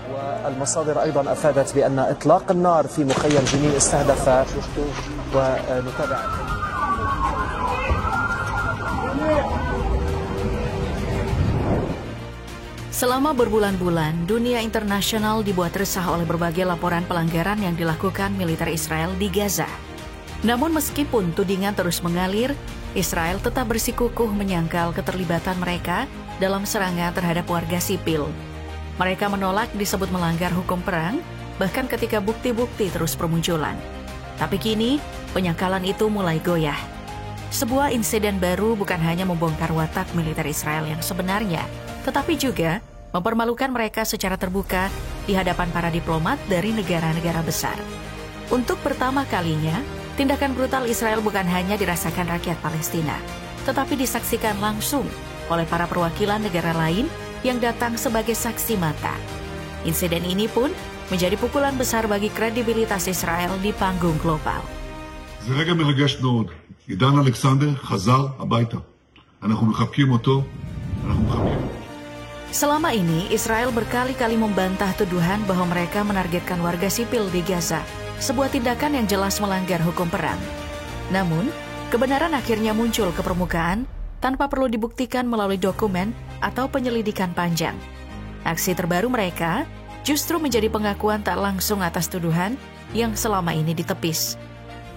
والمصادر أيضا أفادت بأن إطلاق النار في مخيم جنين استهدف ونتابع. Selama berbulan-bulan, dunia internasional dibuat resah oleh berbagai laporan pelanggaran yang dilakukan militer Israel di Gaza. Namun meskipun tudingan terus mengalir, Israel tetap bersikukuh menyangkal keterlibatan mereka dalam serangan terhadap warga sipil. Mereka menolak disebut melanggar hukum perang, bahkan ketika bukti-bukti terus bermunculan. Tapi kini, penyangkalan itu mulai goyah. Sebuah insiden baru bukan hanya membongkar watak militer Israel yang sebenarnya, tetapi juga mempermalukan mereka secara terbuka di hadapan para diplomat dari negara-negara besar. Untuk pertama kalinya, tindakan brutal Israel bukan hanya dirasakan rakyat Palestina, tetapi disaksikan langsung oleh para perwakilan negara lain yang datang sebagai saksi mata. Insiden ini pun menjadi pukulan besar bagi kredibilitas Israel di panggung global. זה רגע מרגש מאוד. עידן אלכסנדר חזר הביתה. אנחנו מחבקים אותו, אנחנו מחבקים. Selama ini, Israel berkali-kali membantah tuduhan bahwa mereka menargetkan warga sipil di Gaza, sebuah tindakan yang jelas melanggar hukum perang. Namun, kebenaran akhirnya muncul ke permukaan tanpa perlu dibuktikan melalui dokumen atau penyelidikan panjang. Aksi terbaru mereka justru menjadi pengakuan tak langsung atas tuduhan yang selama ini ditepis.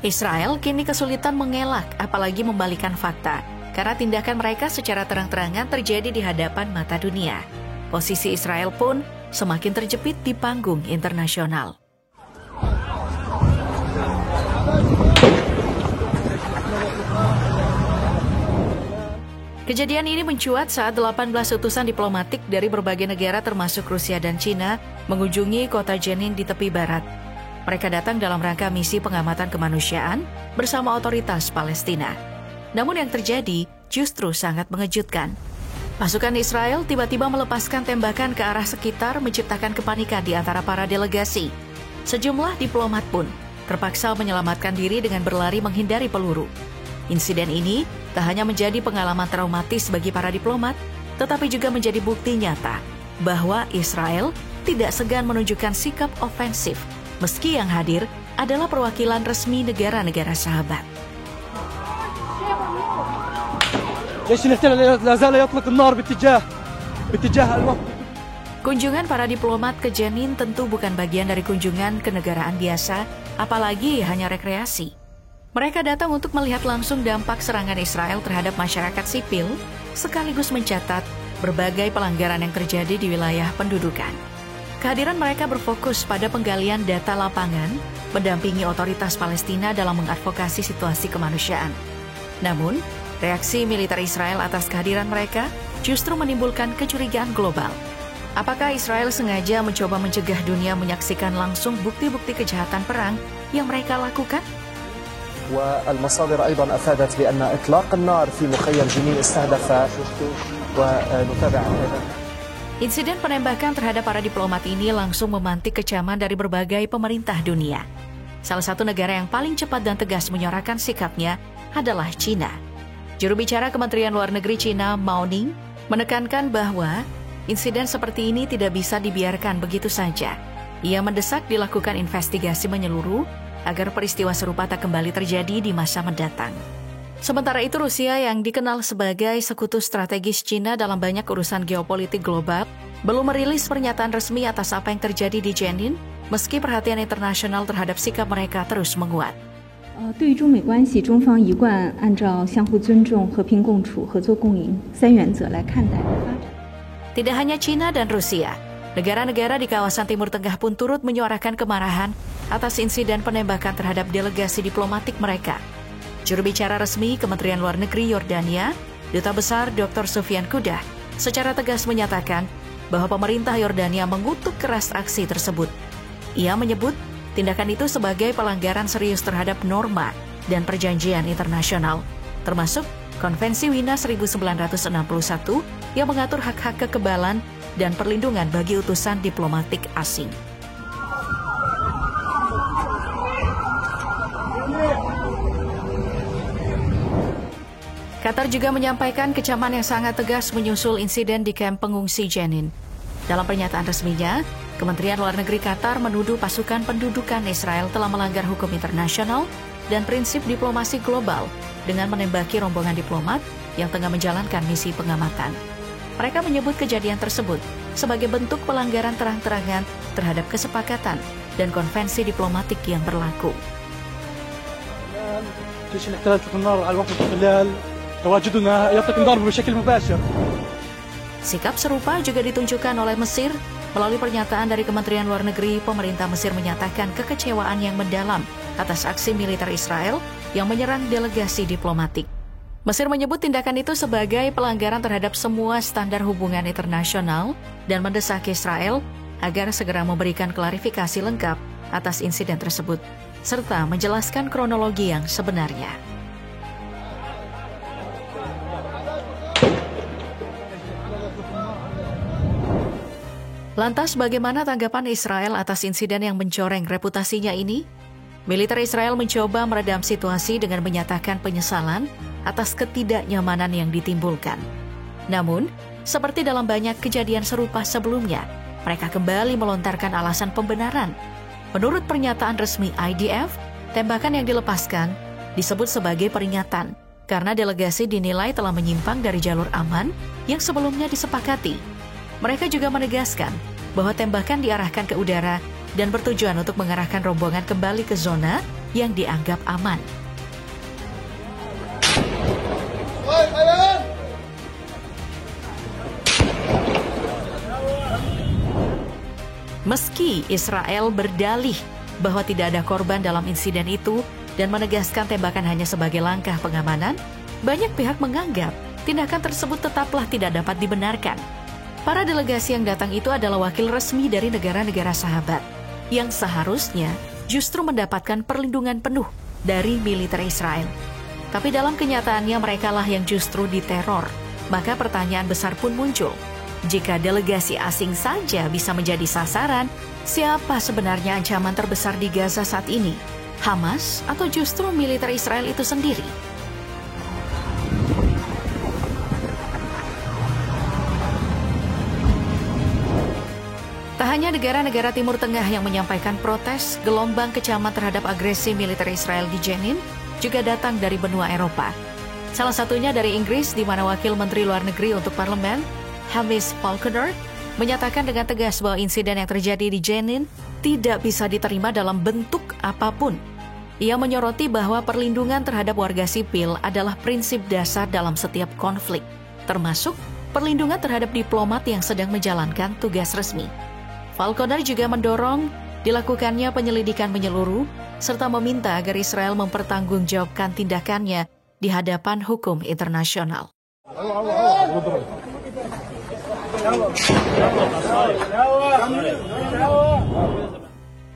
Israel kini kesulitan mengelak apalagi membalikan fakta, karena tindakan mereka secara terang-terangan terjadi di hadapan mata dunia. Posisi Israel pun semakin terjepit di panggung internasional. Kejadian ini mencuat saat 18 utusan diplomatik dari berbagai negara termasuk Rusia dan Cina mengunjungi kota Jenin di tepi barat. Mereka datang dalam rangka misi pengamatan kemanusiaan bersama otoritas Palestina. Namun yang terjadi justru sangat mengejutkan. Pasukan Israel tiba-tiba melepaskan tembakan ke arah sekitar menciptakan kepanikan di antara para delegasi. Sejumlah diplomat pun terpaksa menyelamatkan diri dengan berlari menghindari peluru. Insiden ini tak hanya menjadi pengalaman traumatis bagi para diplomat, tetapi juga menjadi bukti nyata bahwa Israel tidak segan menunjukkan sikap ofensif, meski yang hadir adalah perwakilan resmi negara-negara sahabat. Kunjungan para diplomat ke Jenin tentu bukan bagian dari kunjungan kenegaraan biasa, apalagi hanya rekreasi. Mereka datang untuk melihat langsung dampak serangan Israel terhadap masyarakat sipil, sekaligus mencatat berbagai pelanggaran yang terjadi di wilayah pendudukan. Kehadiran mereka berfokus pada penggalian data lapangan, mendampingi otoritas Palestina dalam mengadvokasi situasi kemanusiaan. Namun, reaksi militer Israel atas kehadiran mereka justru menimbulkan kecurigaan global. Apakah Israel sengaja mencoba mencegah dunia menyaksikan langsung bukti-bukti kejahatan perang yang mereka lakukan? والمصادر أيضا أفادت بأن إطلاق النار في مخيم جنين استهدف ونتابع. Insiden penembakan terhadap para diplomat ini langsung memantik kecaman dari berbagai pemerintah dunia. Salah satu negara yang paling cepat dan tegas menyuarakan sikapnya adalah Cina. Juru bicara Kementerian Luar Negeri Cina, Mao Ning, menekankan bahwa insiden seperti ini tidak bisa dibiarkan begitu saja. Ia mendesak dilakukan investigasi menyeluruh agar peristiwa serupa tak kembali terjadi di masa mendatang. Sementara itu, Rusia yang dikenal sebagai sekutu strategis Cina dalam banyak urusan geopolitik global belum merilis pernyataan resmi atas apa yang terjadi di Jenin, meski perhatian internasional terhadap sikap mereka terus menguat. 对于中美关系，中方一贯按照相互尊重、和平共处、合作共赢三原则来看待和发展。 Tidak hanya Cina dan Rusia, negara-negara di kawasan Timur Tengah pun turut menyuarakan kemarahan atas insiden penembakan terhadap delegasi diplomatik mereka. Juru bicara resmi Kementerian Luar Negeri Yordania, Duta Besar Dr. Sufyan Kudah, secara tegas menyatakan bahwa pemerintah Yordania mengutuk keras aksi tersebut. Ia menyebut tindakan itu sebagai pelanggaran serius terhadap norma dan perjanjian internasional, termasuk Konvensi Wina 1961 yang mengatur hak-hak kekebalan dan perlindungan bagi utusan diplomatik asing. Qatar juga menyampaikan kecaman yang sangat tegas menyusul insiden di kamp pengungsi Jenin. Dalam pernyataan resminya, Kementerian Luar Negeri Qatar menuduh pasukan pendudukan Israel telah melanggar hukum internasional dan prinsip diplomasi global dengan menembaki rombongan diplomat yang tengah menjalankan misi pengamatan. Mereka menyebut kejadian tersebut sebagai bentuk pelanggaran terang-terangan terhadap kesepakatan dan konvensi diplomatik yang berlaku. جيش الاحتلال يطلق النار على وقت الاحتلال تواجدنا يطلق النار بشكل مباشر. Sikap serupa juga ditunjukkan oleh Mesir. Melalui pernyataan dari Kementerian Luar Negeri, pemerintah Mesir menyatakan kekecewaan yang mendalam atas aksi militer Israel yang menyerang delegasi diplomatik. Mesir menyebut tindakan itu sebagai pelanggaran terhadap semua standar hubungan internasional dan mendesak Israel agar segera memberikan klarifikasi lengkap atas insiden tersebut, serta menjelaskan kronologi yang sebenarnya. Lantas bagaimana tanggapan Israel atas insiden yang mencoreng reputasinya ini? Militer Israel mencoba meredam situasi dengan menyatakan penyesalan atas ketidaknyamanan yang ditimbulkan. Namun, seperti dalam banyak kejadian serupa sebelumnya, mereka kembali melontarkan alasan pembenaran. Menurut pernyataan resmi IDF, tembakan yang dilepaskan disebut sebagai peringatan karena delegasi dinilai telah menyimpang dari jalur aman yang sebelumnya disepakati. Mereka juga menegaskan bahwa tembakan diarahkan ke udara dan bertujuan untuk mengarahkan rombongan kembali ke zona yang dianggap aman. Meski Israel berdalih bahwa tidak ada korban dalam insiden itu dan menegaskan tembakan hanya sebagai langkah pengamanan, banyak pihak menganggap tindakan tersebut tetaplah tidak dapat dibenarkan. Para delegasi yang datang itu adalah wakil resmi dari negara-negara sahabat, yang seharusnya justru mendapatkan perlindungan penuh dari militer Israel. Tapi dalam kenyataannya merekalah yang justru diteror. Maka pertanyaan besar pun muncul. Jika delegasi asing saja bisa menjadi sasaran, siapa sebenarnya ancaman terbesar di Gaza saat ini? Hamas atau justru militer Israel itu sendiri? Tak hanya negara-negara Timur Tengah yang menyampaikan protes, gelombang kecaman terhadap agresi militer Israel di Jenin juga datang dari benua Eropa. Salah satunya dari Inggris, di mana Wakil Menteri Luar Negeri untuk Parlemen, Hamish Falconer, menyatakan dengan tegas bahwa insiden yang terjadi di Jenin tidak bisa diterima dalam bentuk apapun. Ia menyoroti bahwa perlindungan terhadap warga sipil adalah prinsip dasar dalam setiap konflik, termasuk perlindungan terhadap diplomat yang sedang menjalankan tugas resmi. Falconer juga mendorong dilakukannya penyelidikan menyeluruh serta meminta agar Israel mempertanggungjawabkan tindakannya di hadapan hukum internasional.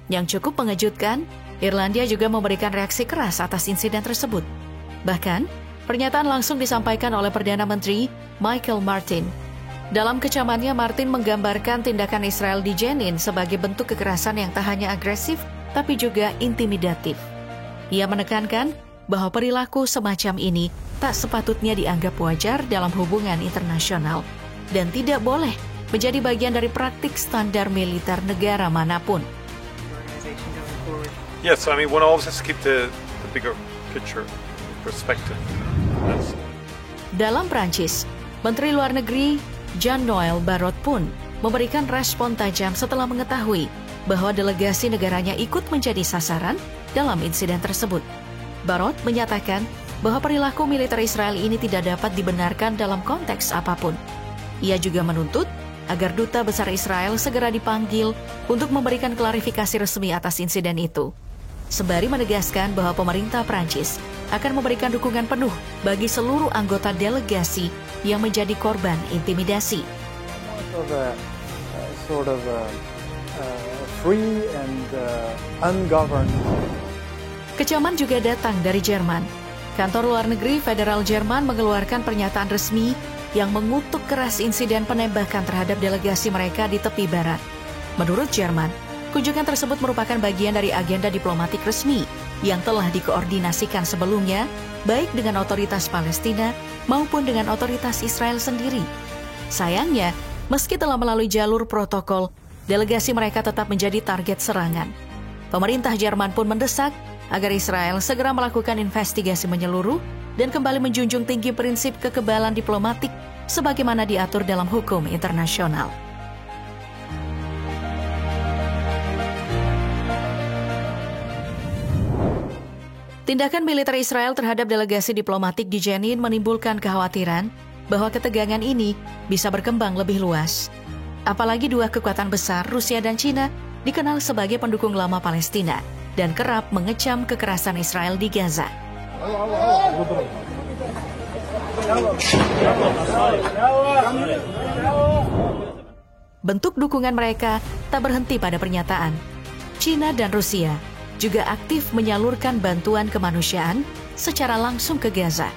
Yang cukup mengejutkan, Irlandia juga memberikan reaksi keras atas insiden tersebut. Bahkan, pernyataan langsung disampaikan oleh Perdana Menteri Michael Martin. Dalam kecamannya, Martin menggambarkan tindakan Israel di Jenin sebagai bentuk kekerasan yang tak hanya agresif, tapi juga intimidatif. Ia menekankan bahwa perilaku semacam ini tak sepatutnya dianggap wajar dalam hubungan internasional dan tidak boleh menjadi bagian dari praktik standar militer negara manapun. Yes, I mean, one always has to keep the bigger picture perspective. Dalam Prancis, Menteri Luar Negeri Jean-Noël Barrot pun memberikan respon tajam setelah mengetahui bahwa delegasi negaranya ikut menjadi sasaran dalam insiden tersebut. Barrot menyatakan bahwa perilaku militer Israel ini tidak dapat dibenarkan dalam konteks apapun. Ia juga menuntut agar Duta Besar Israel segera dipanggil untuk memberikan klarifikasi resmi atas insiden itu. Sembari menegaskan bahwa pemerintah Prancis akan memberikan dukungan penuh bagi seluruh anggota delegasi yang menjadi korban intimidasi. Free and ungoverned. Kecaman juga datang dari Jerman. Kantor Luar Negeri Federal Jerman mengeluarkan pernyataan resmi yang mengutuk keras insiden penembakan terhadap delegasi mereka di tepi barat. Menurut Jerman, kunjungan tersebut merupakan bagian dari agenda diplomatik resmi yang telah dikoordinasikan sebelumnya, baik dengan otoritas Palestina maupun dengan otoritas Israel sendiri. Sayangnya, Meski telah melalui jalur protokol, delegasi mereka tetap menjadi target serangan. Pemerintah Jerman pun mendesak agar Israel segera melakukan investigasi menyeluruh dan kembali menjunjung tinggi prinsip kekebalan diplomatik sebagaimana diatur dalam hukum internasional. Tindakan militer Israel terhadap delegasi diplomatik di Jenin menimbulkan kekhawatiran bahwa ketegangan ini bisa berkembang lebih luas. Apalagi dua kekuatan besar, Rusia dan China, dikenal sebagai pendukung lama Palestina dan kerap mengecam kekerasan Israel di Gaza. Bentuk dukungan mereka tak berhenti pada pernyataan. China dan Rusia juga aktif menyalurkan bantuan kemanusiaan secara langsung ke Gaza.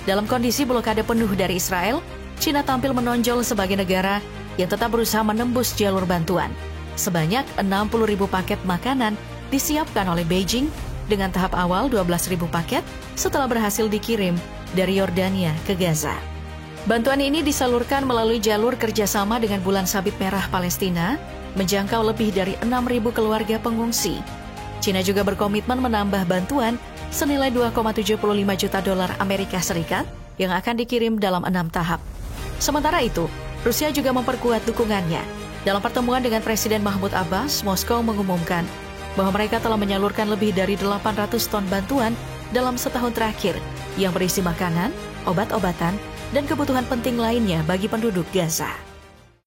Dalam kondisi blokade penuh dari Israel, China tampil menonjol sebagai negara yang tetap berusaha menembus jalur bantuan. Sebanyak 60.000 paket makanan disiapkan oleh Beijing dengan tahap awal 12.000 paket setelah berhasil dikirim dari Yordania ke Gaza. Bantuan ini disalurkan melalui jalur kerjasama dengan Bulan Sabit Merah Palestina, menjangkau lebih dari 6.000 keluarga pengungsi. China juga berkomitmen menambah bantuan senilai 2,75 juta dolar Amerika Serikat yang akan dikirim dalam 6 tahap. Sementara itu, Rusia juga memperkuat dukungannya. Dalam pertemuan dengan Presiden Mahmud Abbas, Moskow mengumumkan bahwa mereka telah menyalurkan lebih dari 800 ton bantuan dalam setahun terakhir yang berisi makanan, obat-obatan, dan kebutuhan penting lainnya bagi penduduk Gaza.